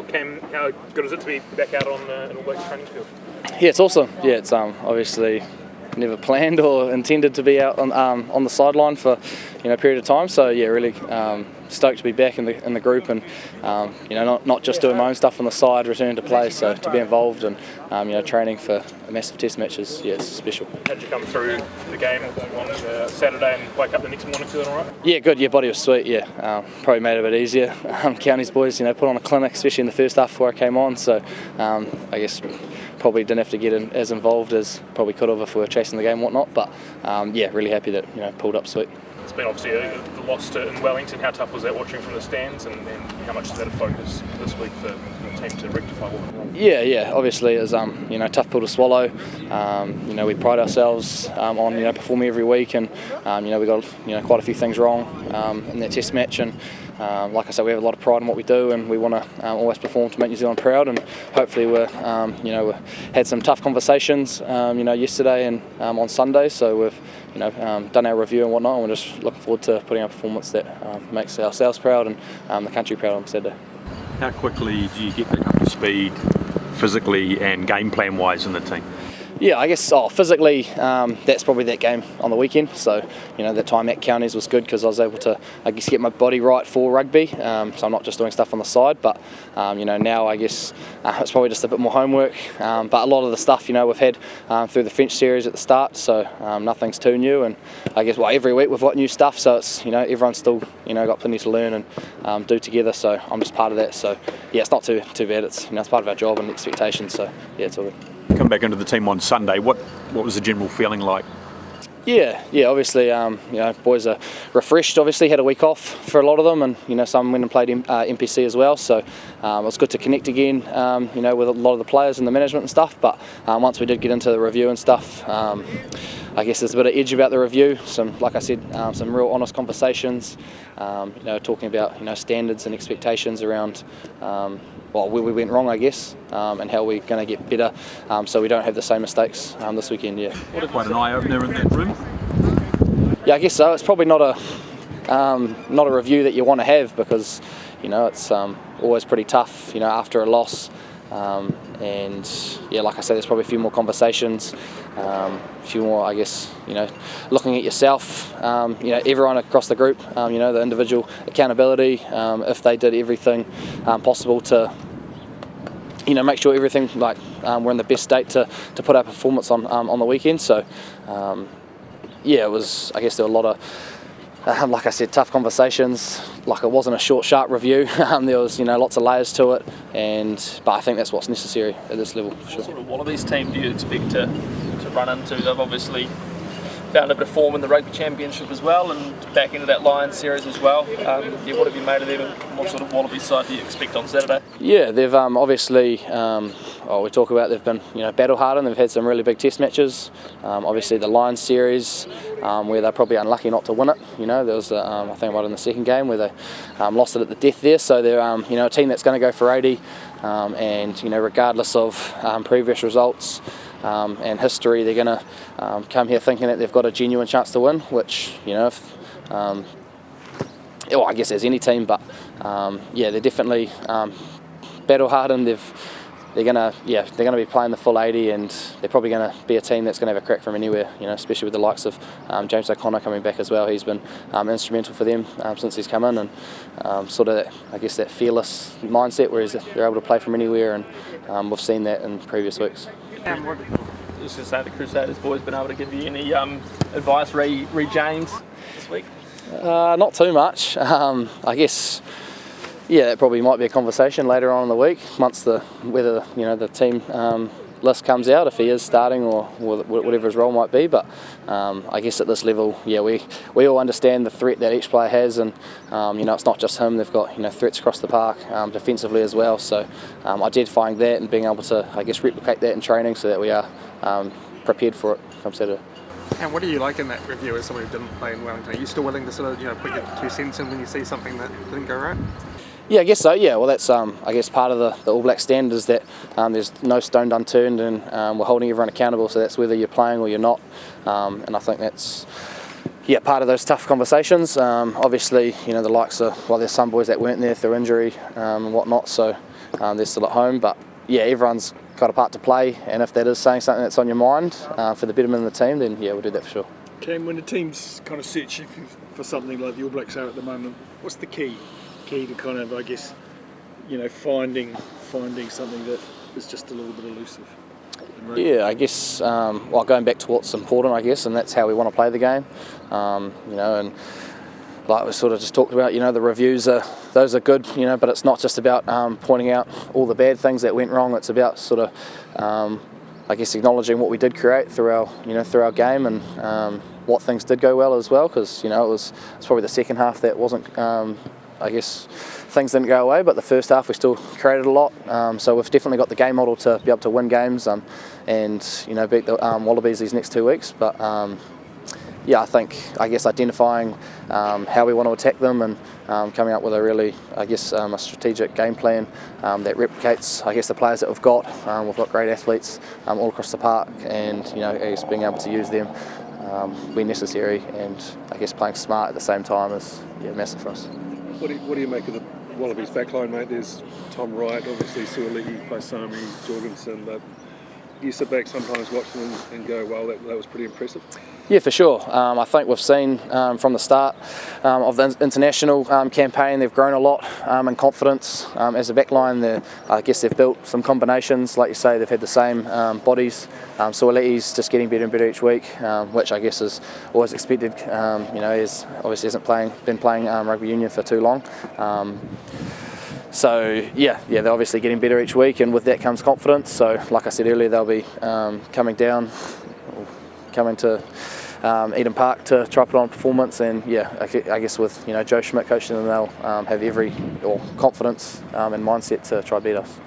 Cam, how good is it to be back out on an All Blacks training field? Yeah, it's awesome. Yeah, it's obviously never planned or intended to be out on the sideline for a period of time. So yeah, really stoked to be back in the group and not just doing my own stuff on the side, returning to play. So to be involved and training for a massive test match is it's special. How did you come through the game on Saturday and wake up the next morning feeling alright? Yeah, good. Yeah, body was sweet. Yeah, probably made it a bit easier. Counties boys, put on a clinic, especially in the first half before I came on. So I guess probably didn't have to get as involved as probably could have if we were chasing the game and whatnot. But yeah, really happy that pulled up sweet. It's been obviously the loss in Wellington. How tough was that watching from the stands, and how much is that a focus this week for the team to rectify what went wrong? Yeah. Obviously, it was tough pill to swallow. We pride ourselves on performing every week, and we got quite a few things wrong in that Test match, and like I said, we have a lot of pride in what we do, and we want to always perform to make New Zealand proud. And hopefully, we had some tough conversations, yesterday and on Sunday. So we've done our review and whatnot, and we're just looking forward to putting out a performance that makes ourselves proud and the country proud on Saturday. How quickly do you get back up to speed physically and game plan wise in the team? Yeah, I guess physically that's probably that game on the weekend. So that time at Counties was good because I was able to get my body right for rugby. So I'm not just doing stuff on the side, but now I guess it's probably just a bit more homework. But a lot of the stuff we've had through the French series at the start, so nothing's too new. And I guess every week we've got new stuff, so it's everyone's still got plenty to learn and do together. So I'm just part of that. So yeah, it's not too bad. It's it's part of our job and expectations. So yeah, it's all good. Come back into the team on Sunday. What was the general feeling like? Yeah. Obviously, boys are refreshed. Obviously, had a week off for a lot of them, and some went and played NPC as well. So it was good to connect again, with a lot of the players and the management and stuff. But once we did get into the review and stuff, I guess there's a bit of edge about the review. Like I said, some real honest conversations. Talking about standards and expectations around where we went wrong, I guess, and how we're going to get better, so we don't have the same mistakes this weekend. Yeah. Quite an eye opener in that room. Yeah, I guess so. It's probably not a review that you want to have because it's always pretty tough after a loss. And yeah, like I said, there's probably a few more conversations, a few more, I guess, looking at yourself, everyone across the group, the individual accountability, if they did everything possible to, make sure everything we're in the best state to put our performance on the weekend. So yeah, it was, I guess there were a lot of, like I said, tough conversations. Like it wasn't a short, sharp review. There was, lots of layers to it, but I think that's what's necessary at this level for sure. What sort of Wallabies team do you expect to run into? They've obviously found a bit of form in the Rugby Championship as well, and back into that Lions series as well. What have you made of them, and what sort of Wallabies side do you expect on Saturday? Yeah, they've obviously, we talk about they've been battle hardened. They've had some really big Test matches. Obviously the Lions series, where they're probably unlucky not to win it. There was I think about in the second game where they lost it at the death there. So they're a team that's going to go for 80, and regardless of previous results and history, they're going to come here thinking that they've got a genuine chance to win, which I guess as any team, but they're definitely battle hardened. They're gonna be playing the full 80, and they're probably going to be a team that's going to have a crack from anywhere. Especially with the likes of James O'Connor coming back as well. He's been instrumental for them since he's come in, and sort of that fearless mindset where they're able to play from anywhere, and we've seen that in previous weeks. I was going to say, the Crusaders boys been able to give you any advice, re James, this week? Not too much. I guess, yeah, that probably might be a conversation later on in the week, once whether the team list comes out, if he is starting or whatever his role might be. But I guess at this level, yeah, we all understand the threat that each player has, and it's not just him. They've got threats across the park defensively as well. So identifying that and being able to, I guess, replicate that in training so that we are prepared for it come Saturday. And what do you like in that review as someone who didn't play in Wellington? Are you still willing to sort of put your 2 cents in when you see something that didn't go right? Yeah, I guess so. Yeah, well, that's I guess part of the All Black standard is that there's no stone unturned, and we're holding everyone accountable. So that's whether you're playing or you're not, and I think that's part of those tough conversations. Obviously, the likes of there's some boys that weren't there through injury and whatnot. So they're still at home. But yeah, everyone's got a part to play, and if that is saying something that's on your mind for the betterment of the team, then yeah, we'll do that for sure. Cam, when the team's kind of searching for something like the All Blacks are at the moment, what's the key to kind of, I guess, finding something that is just a little bit elusive? Yeah, I guess, going back to what's important, I guess, and that's how we want to play the game, and like we sort of just talked about, the reviews those are good, but it's not just about pointing out all the bad things that went wrong. It's about sort of, I guess, acknowledging what we did create through our game and what things did go well as well, because it's probably the second half that wasn't. I guess things didn't go away, but the first half we still created a lot. So we've definitely got the game model to be able to win games and beat the Wallabies these next 2 weeks. But I guess identifying how we want to attack them and coming up with a really, a strategic game plan that replicates, the players that we've got. We've got great athletes all across the park, and being able to use them when necessary, and playing smart at the same time is massive for us. What do you make of the Wallabies backline, mate? There's Tom Wright, obviously Suoliti, Paisami, Jorgensen, but you sit back sometimes, watch them and go, well, that was pretty impressive. Yeah, for sure. I think we've seen from the start of the international campaign, they've grown a lot in confidence as a backline. They've built some combinations, like you say, they've had the same bodies. Suoliti's just getting better and better each week, which I guess is always expected. He obviously hasn't been playing rugby union for too long. So they're obviously getting better each week, and with that comes confidence. So, like I said earlier, they'll be coming to Eden Park to try put on performance, and I guess with Joe Schmidt coaching them, they'll have every confidence and mindset to try beat us.